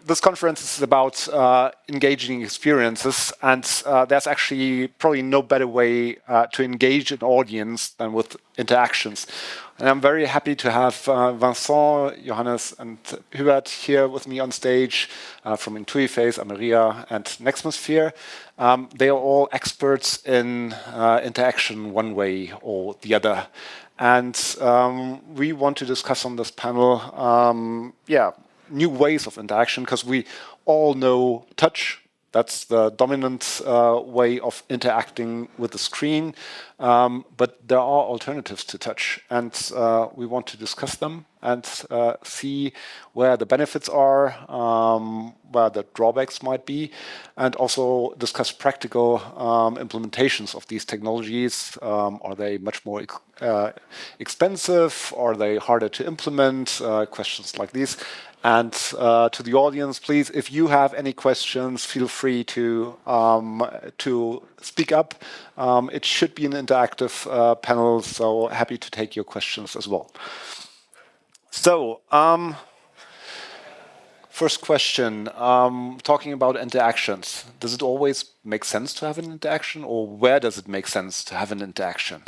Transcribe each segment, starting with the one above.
This conference is about engaging experiences, and there's actually probably no better way to engage an audience than with interactions. And I'm very happy to have Vincent, Johannes, and Hubert here with me on stage from Intuiface, Ameria, and nexmosphere. They are all experts in interaction one way or the other. And we want to discuss on this panel, new ways of interaction, because we all know touch. That's the dominant way of interacting with the screen. But there are alternatives to touch, and we want to discuss them and see where the benefits are, where the drawbacks might be, and also discuss practical implementations of these technologies. Are they much more expensive? Are they harder to implement? Questions like these. And to the audience, please, if you have any questions, feel free to speak up. It should be an interactive panel, so happy to take your questions as well. So, first question, talking about interactions. Does it always make sense to have an interaction, or where does it make sense to have an interaction?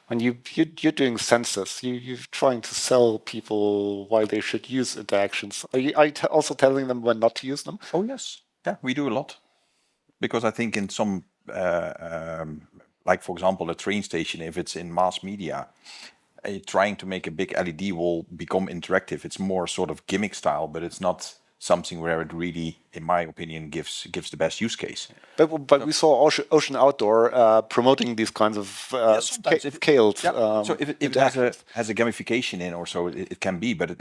When you're doing census, you're trying to sell people why they should use interactions. Are you also telling them when not to use them? Oh, yes. Yeah, we do a lot. Because I think in some, like for example, a train station, if it's in mass media, trying to make a big LED will become interactive. It's more sort of gimmick style, but it's not something where it really, in my opinion, gives the best use case. But we saw Ocean Outdoor promoting these kinds of scaled. So if it has a gamification in, or so it can be. But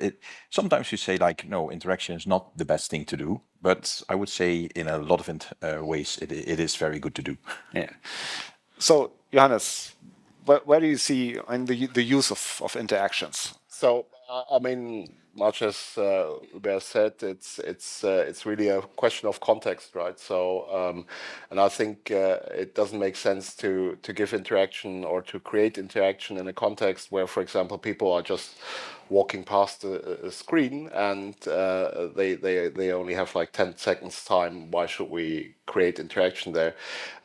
sometimes you say like, no, interaction is not the best thing to do. But I would say in a lot of ways it is very good to do. Yeah. So Johannes, where do you see the use of interactions? So I mean, much as Hubert said, it's really a question of context, right? So, and I think it doesn't make sense to give interaction or to create interaction in a context where, for example, people are just walking past a screen and they only have like 10 seconds time. Why should we create interaction there?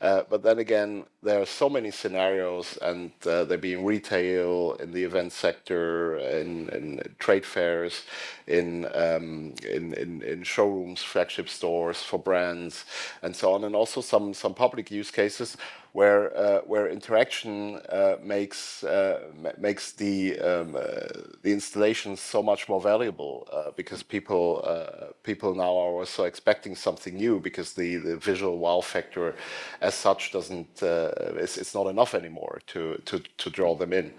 But then again, there are so many scenarios, and they be in retail, in the event sector, in trade fairs, in showrooms, flagship stores for brands, and so on, and also some public use cases where interaction makes the installation so much more valuable, because people now are also expecting something new, because the visual wow factor as such doesn't it's not enough anymore to draw them in.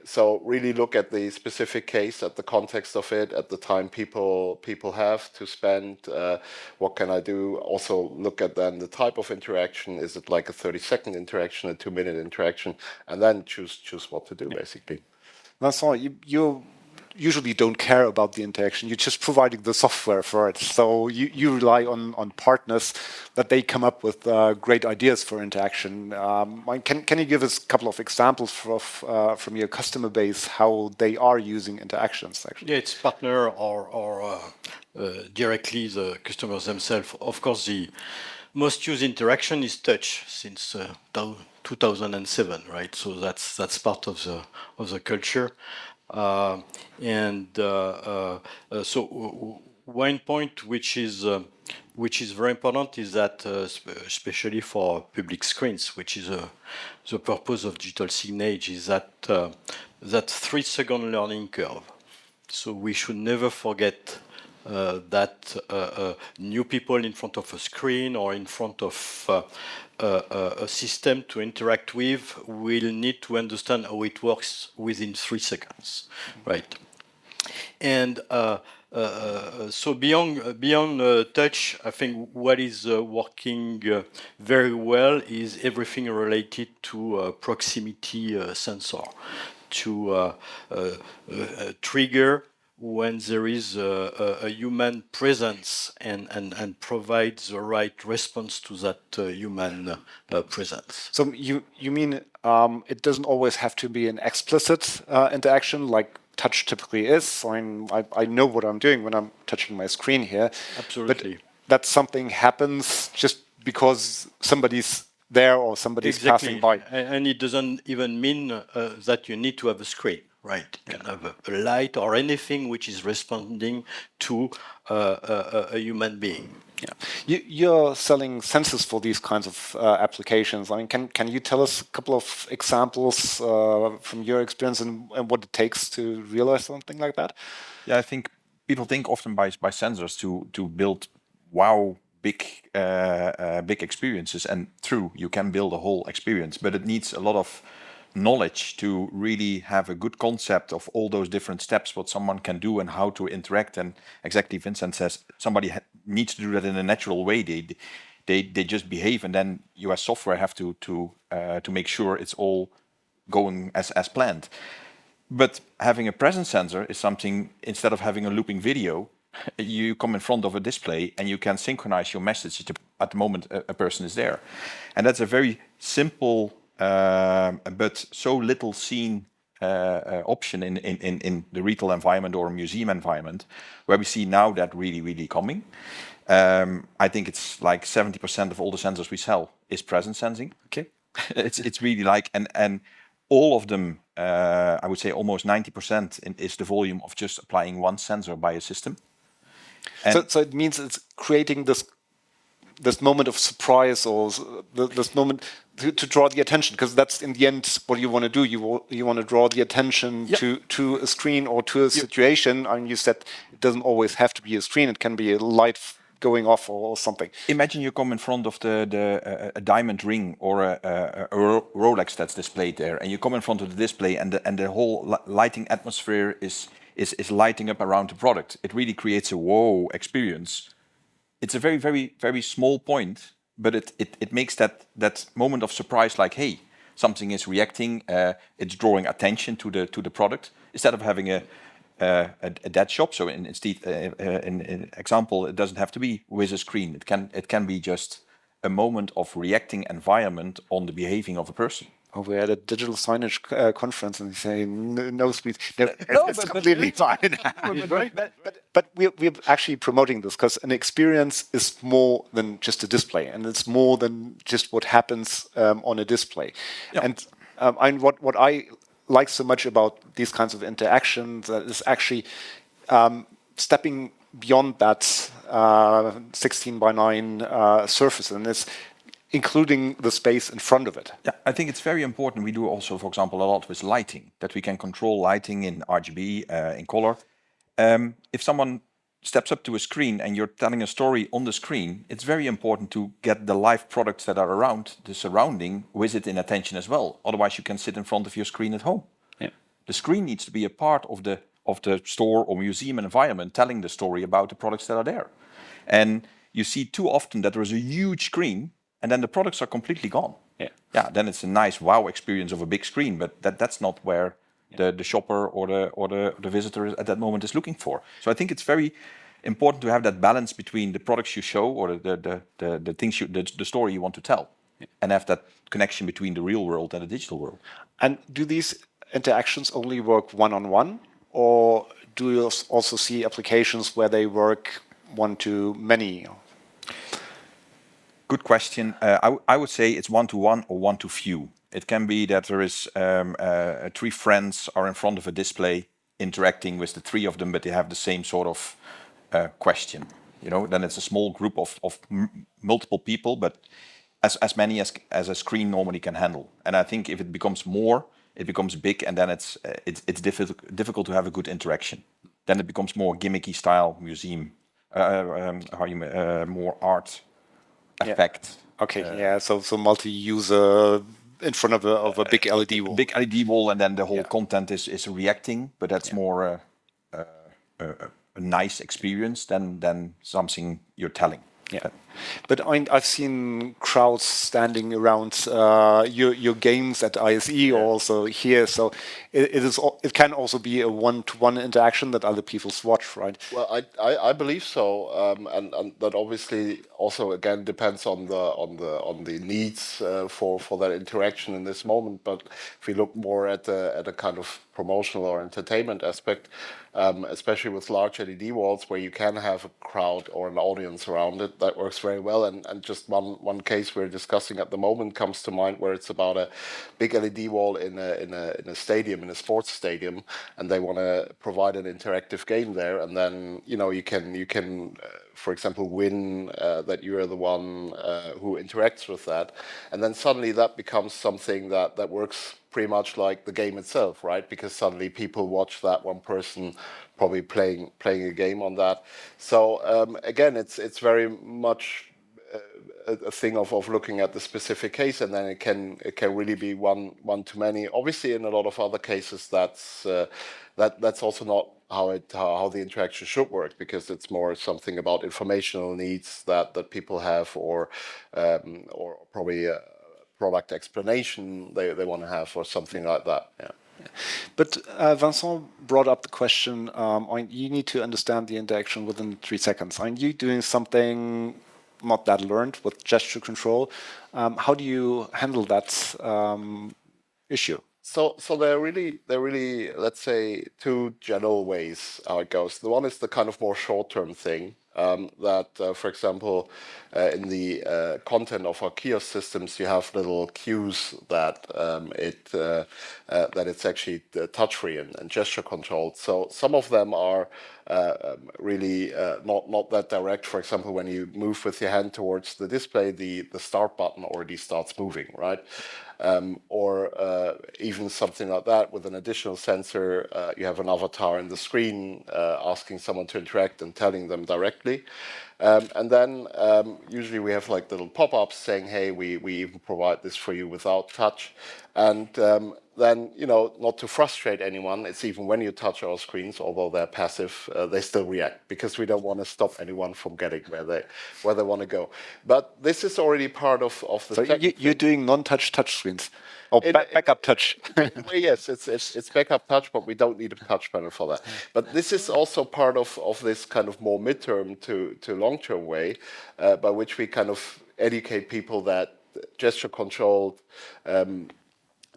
So really look at the specific case, at the context of it, at the time people have to spend. What can I do? Also look at then the type of interaction. Is it like a 30-second interaction, a 2-minute interaction, and then choose what to do, basically. Vincent, you usually don't care about the interaction. You're just providing the software for it. So you rely on partners that they come up with great ideas for interaction. Can you give us a couple of examples from your customer base how they are using interactions, actually? Yeah, it's partner or directly the customers themselves. Of course, the most used interaction is touch since 2007, right? So that's part of the culture. So one point which is very important is that especially for public screens, which is the purpose of digital signage, is that 3-second learning curve. So we should never forget that new people in front of a screen or in front of a system to interact with will need to understand how it works within 3 seconds, right? And so beyond touch, I think what is working very well is everything related to proximity sensor, to trigger when there is a human presence and provide the right response to that human presence. So you mean it doesn't always have to be an explicit interaction, like touch typically is. I mean, I know what I'm doing when I'm touching my screen here. Absolutely. But that something happens just because somebody's there or somebody's passing by. And it doesn't even mean that you need to have a screen, right? You can have a light or anything which is responding to a human being. Yeah, you're selling sensors for these kinds of applications. I mean, can you tell us a couple of examples from your experience and what it takes to realize something like that? Yeah, I think people think often by sensors to build big experiences, and true, you can build a whole experience, but it needs a lot of knowledge to really have a good concept of all those different steps, what someone can do and how to interact. And exactly, Vincent says, somebody needs to do that in a natural way. They just behave, and then you as software have to make sure it's all going as planned. But having a presence sensor is something, instead of having a looping video, you come in front of a display and you can synchronize your message at the moment a person is there. And that's a very simple but so little seen option in the retail environment or museum environment, where we see now that really coming. I think it's like 70% of all the sensors we sell is presence sensing. Okay. It's really like, and all of them, I would say almost 90% is the volume of just applying one sensor by a system. So it means it's creating this moment of surprise, or this moment to draw the attention, because that's in the end what you want to do. You want to draw the attention to a screen or to a situation. I mean, you said it doesn't always have to be a screen; it can be a light going off or something. Imagine you come in front of a diamond ring or a Rolex that's displayed there, and you come in front of the display, and the whole lighting atmosphere is lighting up around the product. It really creates a wow experience. It's a very small point, but it makes that moment of surprise, like, hey, something is reacting. It's drawing attention to the product, instead of having a dead shop. So in example, it doesn't have to be with a screen. It can be just a moment of reacting environment on the behaving of a person. Oh, we're at a digital signage conference, and they say no speed. No, it's completely fine. But we're actually promoting this because an experience is more than just a display, and it's more than just what happens on a display. Yep. And what I like so much about these kinds of interactions is actually stepping beyond that 16 by 9 surface, and it's including the space in front of it. Yeah, I think it's very important. We do also, for example, a lot with lighting, that we can control lighting in RGB, in color. If someone steps up to a screen and you're telling a story on the screen, it's very important to get the live products that are around, the surrounding, with it in attention as well. Otherwise, you can sit in front of your screen at home. Yeah. The screen needs to be a part of the store or museum environment, telling the story about the products that are there. And you see too often that there is a huge screen, and then the products are completely gone. Yeah. Then it's a nice wow experience of a big screen, but that's not where the shopper or the visitor at that moment is looking for. So I think it's very important to have that balance between the products you show or the things the story you want to tell, and have that connection between the real world and the digital world. And do these interactions only work one-on-one, or do you also see applications where they work one-to-many? Good question. I would say it's one-to-one or one-to-few. It can be that there is 3 friends are in front of a display interacting with the 3 of them, but they have the same sort of question. Then it's a small group of multiple people, but as many as a screen normally can handle. And I think if it becomes more, it becomes big, and then it's difficult to have a good interaction. Then it becomes more gimmicky style museum, more art effect. Okay, so multi-user in front of a big LED wall. Big LED wall, and then the whole content is reacting, but that's more a nice experience than something you're telling. Yeah. But I've seen crowds standing around your games at ISE or also here, so it can also be a one-to-one interaction that other people watch, right? Well, I believe so, and that obviously also again depends on the needs for that interaction in this moment. But if we look more at a kind of promotional or entertainment aspect, especially with large LED walls where you can have a crowd or an audience around it, that works very well. And just one case we're discussing at the moment comes to mind where it's about a big LED wall in a stadium, in a sports stadium, and they want to provide an interactive game there, and then you can for example win that you are the one who interacts with that, and then suddenly that becomes something that works pretty much like the game itself, right? Because suddenly people watch that one person probably playing a game on that. So again, it's very much a thing of looking at the specific case, and then it can really be one to many. Obviously, in a lot of other cases, that's also not how the interaction should work, because it's more something about informational needs that people have, or probably product explanation they want to have, or something like that. Yeah. But Vincent brought up the question, you need to understand the interaction within 3 seconds. Are you doing something not that learned with gesture control? How do you handle that issue? So there are really, let's say, two general ways how it goes. The one is the kind of more short-term thing, that, for example, in the content of our kiosk systems, you have little cues that that it's actually touch-free and gesture controlled. So some of them are really not that direct. For example, when you move with your hand towards the display, the start button already starts moving, right? Or even something like that with an additional sensor. You have an avatar in the screen asking someone to interact and telling them directly. And then usually we have like little pop-ups saying, hey, we even provide this for you without touch. And then, not to frustrate anyone, it's even when you touch our screens, although they're passive, they still react, because we don't want to stop anyone from getting where they want to go. But this is already part of the... So you're doing non-touch touch screens? Or backup touch? Yes, it's backup touch, but we don't need a touch panel for that. But this is also part of this kind of more midterm to long-term way, by which we kind of educate people that gesture-controlled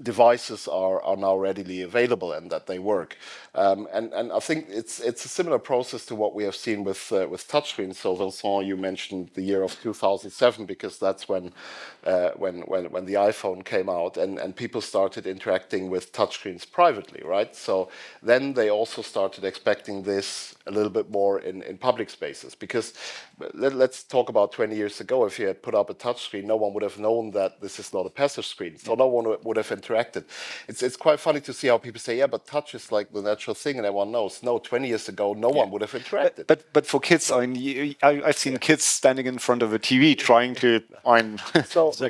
devices are now readily available and that they work, and I think it's a similar process to what we have seen with touchscreens. So Vincent, you mentioned the year of 2007, because that's when the iPhone came out and people started interacting with touchscreens privately, right? So then they also started expecting this a little bit more in public spaces, because let's talk about 20 years ago. If you had put up a touchscreen, no one would have known that this is not a passive screen, so no one would have interacted. It's quite funny to see how people say, yeah, but touch is like the natural thing and everyone knows. No, 20 years ago, no one would have interacted. But for kids, I've seen kids standing in front of a TV trying to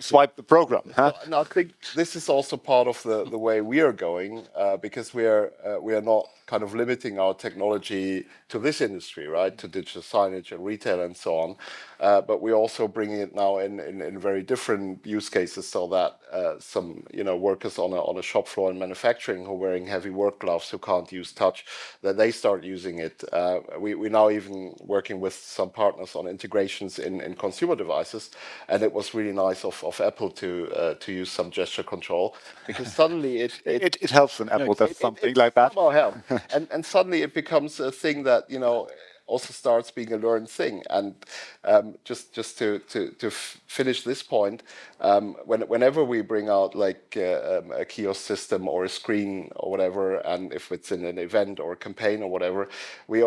swipe the program. Huh? And I think this is also part of the way we are going, because we are not kind of limiting our technology to this industry, right, to digital signage and retail and so on, but we're also bringing it now in very different use cases, so that some workers on a shop floor in manufacturing who are wearing heavy work gloves, who can't use touch, that they start using it. We're now even working with some partners on integrations in consumer devices, and it was really nice of Apple to use some gesture control, because suddenly it helps when Apple does something like that. Help. And suddenly it becomes a thing that also starts being a learned thing. And just to finish this point, whenever we bring out like a kiosk system or a screen or whatever, and if it's in an event or a campaign or whatever, we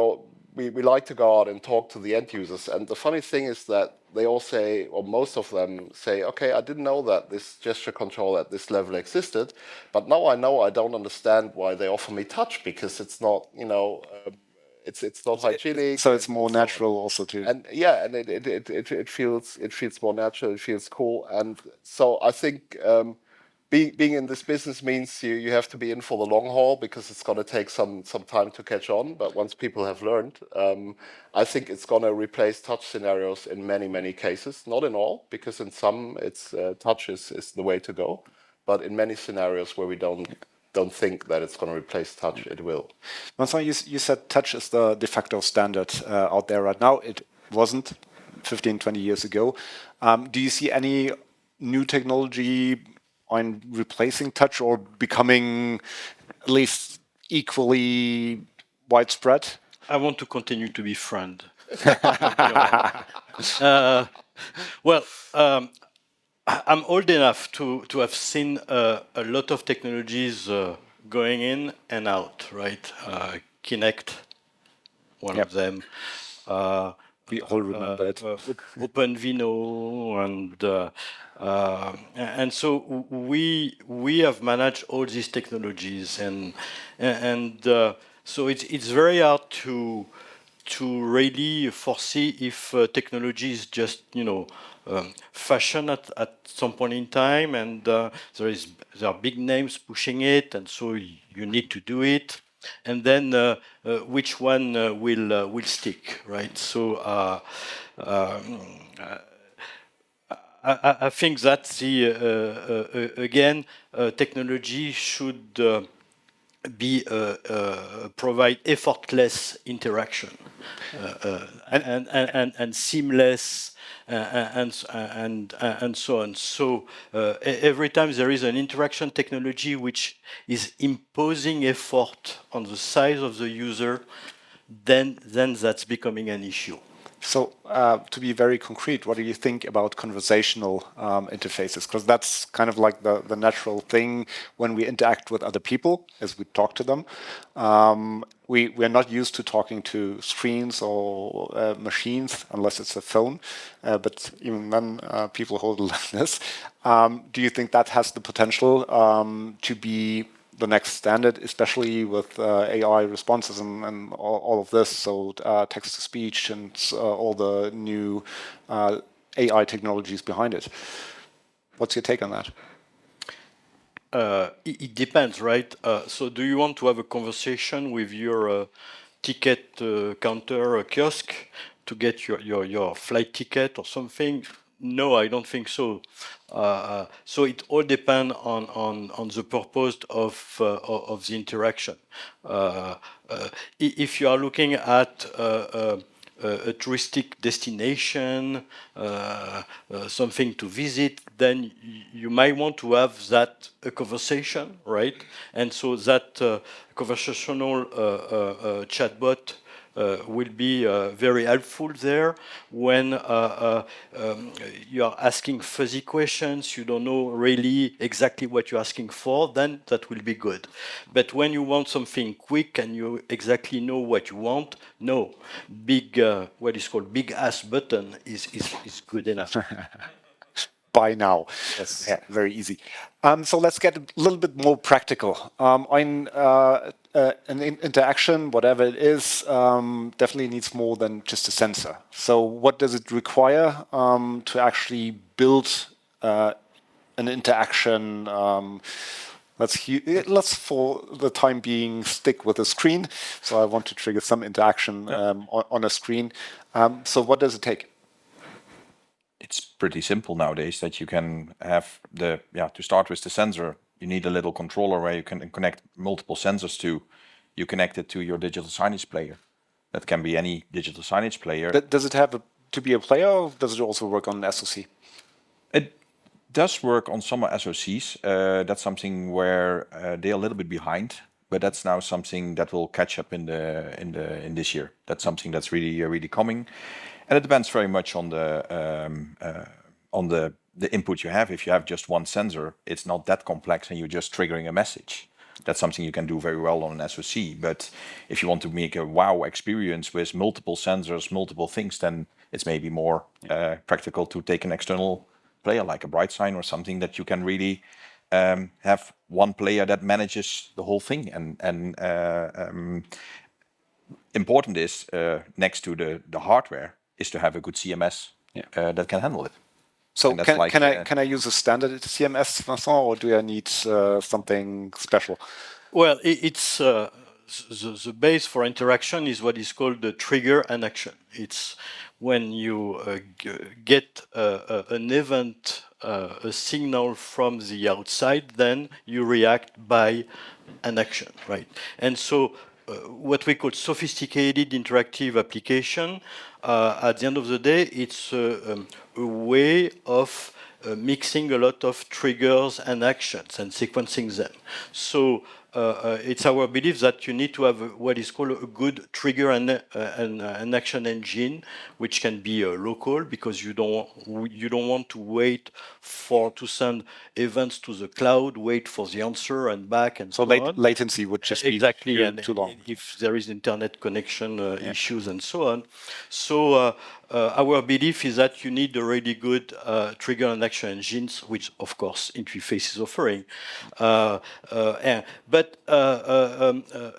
like to go out and talk to the end users. And the funny thing is that they all say, or most of them say, okay, I didn't know that this gesture control at this level existed, but now I know I don't understand why they offer me touch, because it's not, it's not hygienic. So it's more natural also too. And yeah, and it feels more natural, it feels cool. And so I think being in this business means you have to be in for the long haul, because it's going to take some time to catch on. But once people have learned, I think it's going to replace touch scenarios in many cases. Not in all, because in some it's touch is the way to go. But in many scenarios where we don't think that it's going to replace touch, it will. Vincent, you said touch is the de facto standard out there right now. It wasn't 15, 20 years ago. Do you see any new technology on replacing touch or becoming at least equally widespread? I want to continue to be friend. Well, I'm old enough to have seen a lot of technologies going in and out, right? Kinect, one of them. We all remember it. OpenVINO, and so we have managed all these technologies, and so it's very hard to really foresee if technology is just fashion at some point in time, and there are big names pushing it, and so you need to do it. And then which one will stick, right? So I think that's the again technology should be provide effortless interaction and seamless. And so on. So every time there is an interaction technology which is imposing effort on the size of the user, then that's becoming an issue. So to be very concrete, what do you think about conversational interfaces? Because that's kind of like the natural thing when we interact with other people, as we talk to them. We're not used to talking to screens or machines unless it's a phone, but even then people hold it like this. Do you think that has the potential to be the next standard, especially with AI responses and all of this, so text-to-speech and all the new AI technologies behind it? What's your take on that? It depends, right? So do you want to have a conversation with your ticket counter kiosk to get your flight ticket or something? No, I don't think so. So it all depends on the purpose of the interaction. If you are looking at a touristic destination, something to visit, then you might want to have that a conversation, right? And so that conversational chatbot will be very helpful there when you are asking fuzzy questions, you don't know really exactly what you're asking for, then that will be good. But when you want something quick and you exactly know what you want, no, big, what is called big ass button is good enough. By now. Yes. Yeah, very easy. So let's get a little bit more practical. An interaction, whatever it is, definitely needs more than just a sensor. So what does it require to actually build an interaction? Let's for the time being stick with a screen. So I want to trigger some interaction on a screen. So what does it take? It's pretty simple nowadays that you can have to start with the sensor, you need a little controller where you can connect multiple sensors to. You connect it to your digital signage player. That can be any digital signage player. Does it have to be a player, or does it also work on SoC? It does work on some SoCs. That's something where they're a little bit behind, but that's now something that will catch up in this year. That's something that's really coming. And it depends very much on the input you have. If you have just one sensor, it's not that complex and you're just triggering a message. That's something you can do very well on an SoC. But if you want to make a wow experience with multiple sensors, multiple things, then it's maybe more practical to take an external player like a BrightSign or something that you can really have one player that manages the whole thing. And important is next to the hardware is to have a good CMS that can handle it. So And that's can I use a standard CMS, Vincent, or do I need something special? Well, it's the base for interaction is what is called the trigger and action. It's when you get an event, a signal from the outside, then you react by an action, right? And so what we call sophisticated interactive application, at the end of the day, it's a way of mixing a lot of triggers and actions and sequencing them. So it's our belief that you need to have what is called a good trigger and an action engine, which can be local, because you don't want to wait to send events to the cloud, wait for the answer and back and so on. Latency would just exactly be and too long. if there is internet connection issues and so on. So our belief is that you need a really good trigger and action engines, which of course Intuiface is offering. But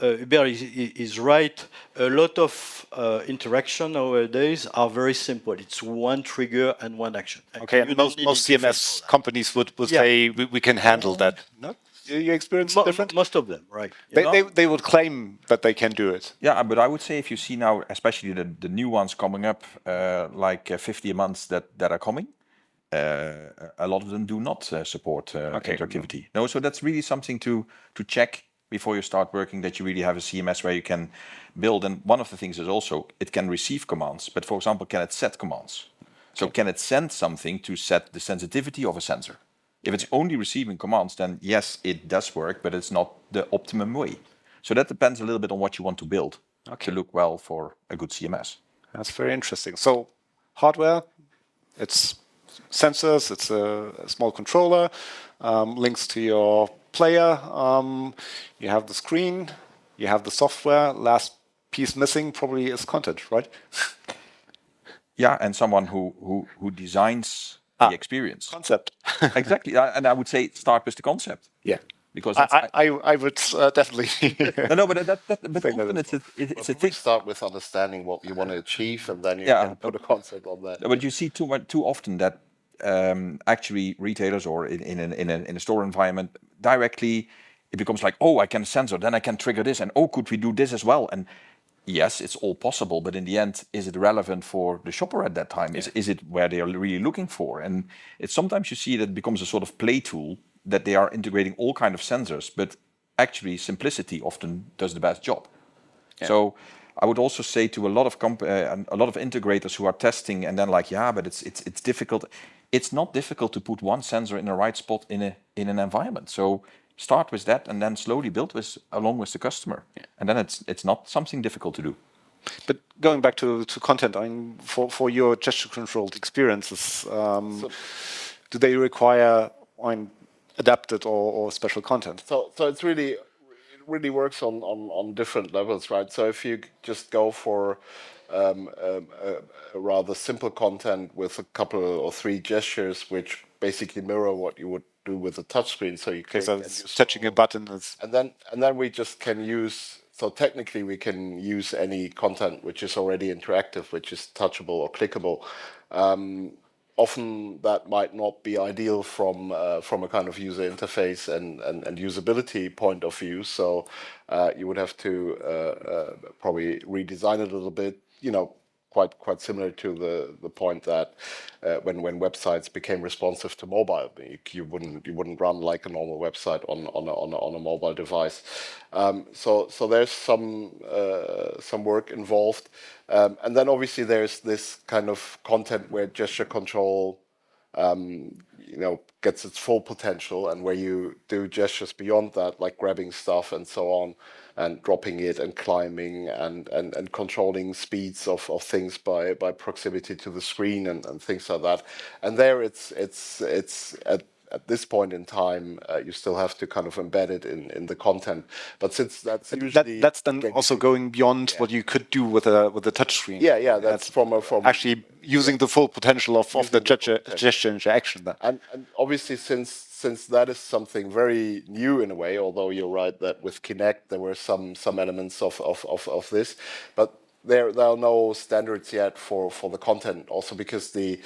Hubert is right. A lot of interaction nowadays are very simple. It's one trigger and one action. Okay, and most CMS companies would say we can handle that. No? You experience different? Most of them, right. They would claim that they can do it. Yeah, but I would say if you see now, especially the new ones coming up, like 50 a month that are coming, a lot of them do not support interactivity. No, so that's really something to check before you start working, that you really have a CMS where you can build. And one of the things is also it can receive commands, but for example, can it set commands? So can it send something to set the sensitivity of a sensor? If it's only receiving commands, then yes, it does work, but it's not the optimum way. So that depends a little bit on what you want to build to look well for a good CMS. That's very interesting. So hardware, it's sensors, it's a small controller, links to your player, you have the screen, you have the software. Last piece missing probably is content, right? Yeah, and someone who designs the experience. Concept. Exactly, and I would say start with the concept. Yeah, because I would definitely. no, but often it's a thing. Start with understanding what you want to achieve, and then you can put a concept on that. But you see too often that actually retailers or in a store environment directly it becomes like, oh, I can sensor, then I can trigger this, and oh, could we do this as well? And yes, it's all possible, but in the end, is it relevant for the shopper at that time? Is it where they are really looking for? And it's sometimes you see that it becomes a sort of play tool that they are integrating all kind of sensors, but actually simplicity often does the best job. Yeah. So I would also say to a lot of integrators who are testing and then like, yeah, but it's difficult. It's not difficult to put one sensor in the right spot in an environment. So start with that and then slowly build along with the customer. Yeah. And then it's not something difficult to do. But going back to content, I mean, for your gesture-controlled experiences, do they require adapted or special content? So it really works on different levels, right? So if you just go for a rather simple content with a couple or three gestures, which basically mirror what you would do with a touchscreen, so you can touching a button, and then we just can use. So technically, we can use any content which is already interactive, which is touchable or clickable. Often that might not be ideal from a kind of user interface and usability point of view. So you would have to probably redesign it a little bit. You know, quite similar to the point that when websites became responsive to mobile, you wouldn't run like a normal website on a mobile device. So there's some work involved, and then obviously there's this kind of content where gesture control gets its full potential, and where you do gestures beyond that, like grabbing stuff and so on, and dropping it and climbing and controlling speeds of things by proximity to the screen and things like that. And there it's at this point in time, you still have to kind of embed it in the content. But since that's usually that's then also going beyond what you could do with a touchscreen. Yeah, that's from actually using the full potential of the gesture interaction. And obviously, since that is something very new in a way, although you're right that with Kinect there were some elements of this, but there are no standards yet for the content, also because the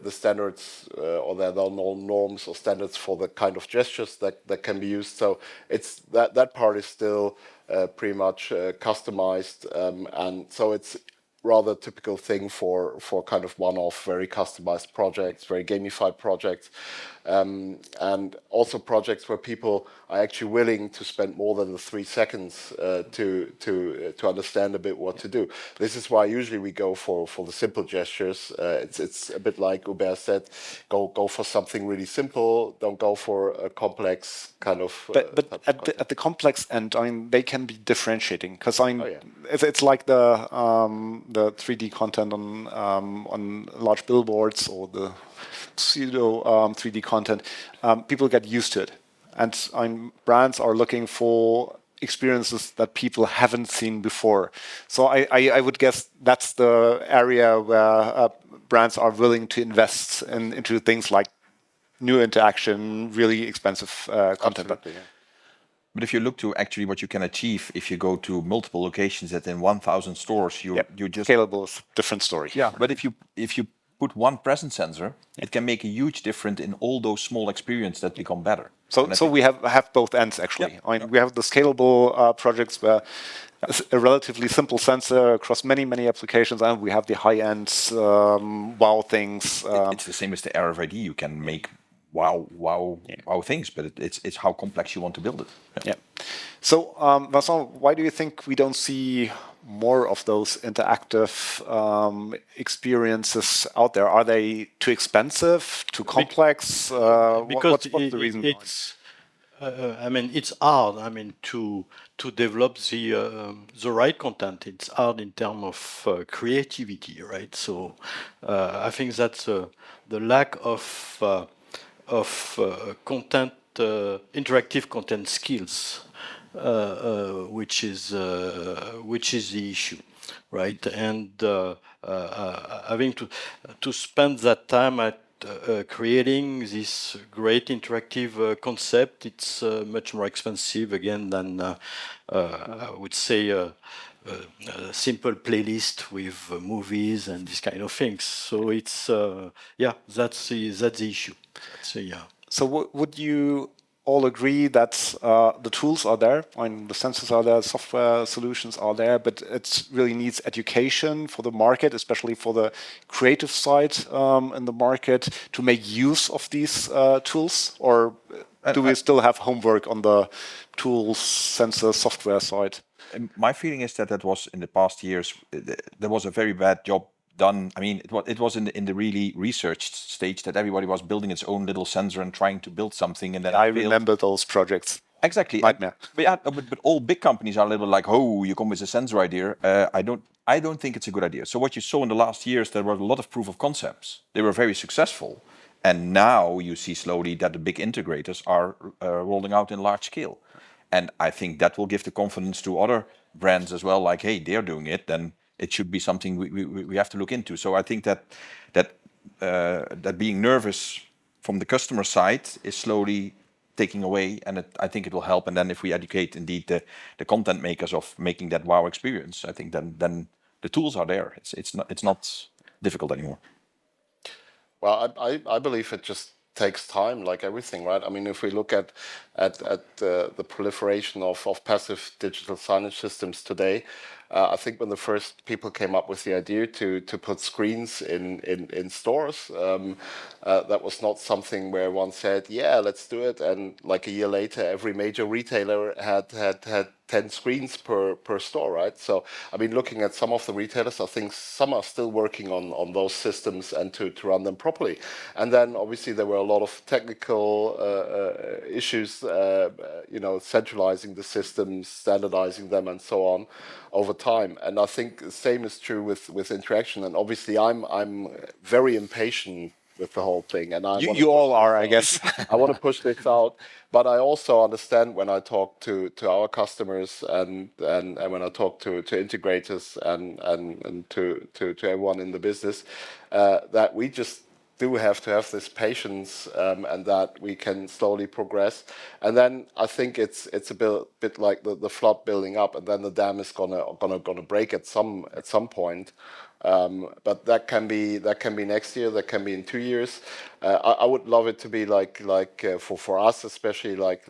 standards or there are no norms or standards for the kind of gestures that can be used. So it's that part is still pretty much customized, and so it's rather typical thing for kind of one-off, very customized projects, very gamified projects, and also projects where people are actually willing to spend more than the 3 seconds to understand a bit what to do. This is why usually we go for the simple gestures. It's a bit like Hubert said, go for something really simple. Don't go for a complex kind of. But at the complex end, I mean, they can be differentiating because it's like the 3D content on large billboards or the pseudo 3D content. People get used to it, and brands are looking for experiences that people haven't seen before. So I would guess that's the area where brands are willing to invest into things like new interaction, really expensive content. But if you look to actually what you can achieve if you go to multiple locations that in 1,000 stores, you just scalable is a different story. Yeah, but if you put one presence sensor, it can make a huge difference in all those small experiences that become better. So we have both ends actually. We have the scalable projects where a relatively simple sensor across many applications, and we have the high-end wow things. It's the same as the RFID. You can make wow things, but it's how complex you want to build it. Yeah. So, Vincent, why do you think we don't see more of those interactive experiences out there? Are they too expensive, too complex? Because what's the reason? It's hard. To develop the right content. It's hard in terms of creativity, right? So, I think that's the lack of content, interactive content skills, which is the issue, right? And having to spend that time at creating this great interactive concept, it's much more expensive again than I would say a simple playlist with movies and this kind of things. So it's that's the issue. So would you all agree that the tools are there, the sensors are there, software solutions are there, but it really needs education for the market, especially for the creative side in the market, to make use of these tools? Or do we still have homework on the tools, sensor, software side? My feeling is that was in the past years, there was a very bad job done. It was in the really research stage that everybody was building its own little sensor and trying to build something, and then I remember those projects. Exactly, nightmare. But all big companies are a little like, oh, you come with a sensor idea. I don't think it's a good idea. So what you saw in the last years, there were a lot of proof of concepts. They were very successful, and now you see slowly that the big integrators are rolling out in large scale, and I think that will give the confidence to other brands as well. Like, hey, they're doing it, then it should be something we have to look into. So I think that being nervous from the customer side is slowly taking away, and I think it will help. And then if we educate indeed the content makers of making that wow experience, I think then the tools are there. It's not difficult anymore. Well, I believe it just takes time, like everything, right? If we look at the proliferation of passive digital signage systems today, I think when the first people came up with the idea to put screens in stores, that was not something where one said, yeah, let's do it. And like a year later, every major retailer had 10 screens per store, right? So, looking at some of the retailers, I think some are still working on those systems and to run them properly. And then obviously there were a lot of technical issues, centralizing the systems, standardizing them, and so on over time. And I think the same is true with interaction. And obviously I'm very impatient with the whole thing, and you all are, I guess. I want to push this out, but I also understand when I talk to our customers and when I talk to integrators and to everyone in the business, that we just do have to have this patience, and that we can slowly progress. And then I think it's a bit like the flood building up, and then the dam is gonna break at some point. But that can be next year. That can be in 2 years. I would love it to be like for us, especially like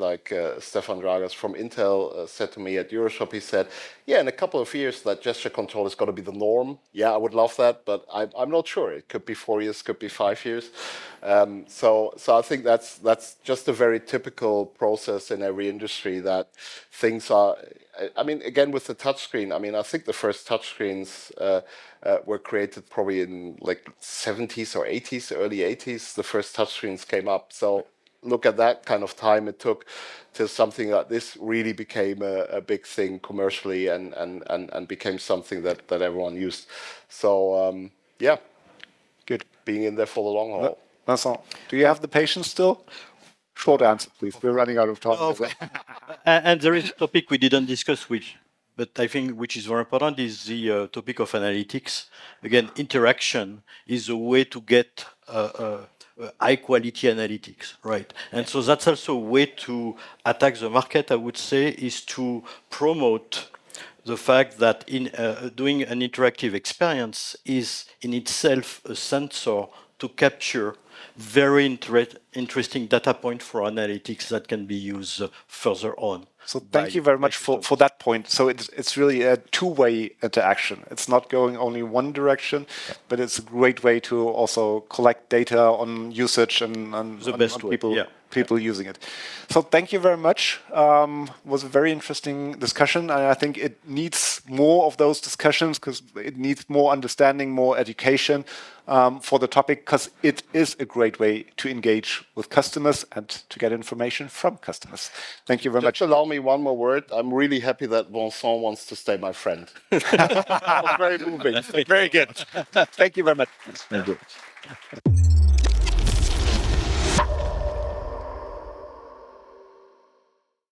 Stefan Dragas from Intel said to me at Euroshop. He said, "Yeah, in a couple of years, that gesture control is going to be the norm." Yeah, I would love that, but I'm not sure. It could be 4 years, could be 5 years. So I think that's just a very typical process in every industry, that things are. I mean, again, with the touchscreen, I mean, I think the first touchscreens were created probably in like 70s or 80s, early 80s. The first touchscreens came up. So look at that kind of time it took till something like this really became a big thing commercially and became something that everyone used. So yeah, Good. being in there for the long haul. Vincent, do you have the patience still? Short answer, please. We're running out of time. And there is a topic we didn't discuss, but I think which is very important, is the topic of analytics. Again, interaction is a way to get high quality analytics, right? And so that's also a way to attack the market, I would say, is to promote the fact that in doing an interactive experience is in itself a sensor to capture very interesting data point for analytics that can be used further on. So thank you very much for that point. So it's really a two-way interaction. It's not going only one direction, but it's a great way to also collect data on usage and on people using it. So thank you very much. It was a very interesting discussion, and I think it needs more of those discussions because it needs more understanding, more education for the topic, because it is a great way to engage with customers and to get information from customers. Thank you very much. Just allow me one more word. I'm really happy that Vincent wants to stay my friend. That was very moving. Very good. Thank you very much.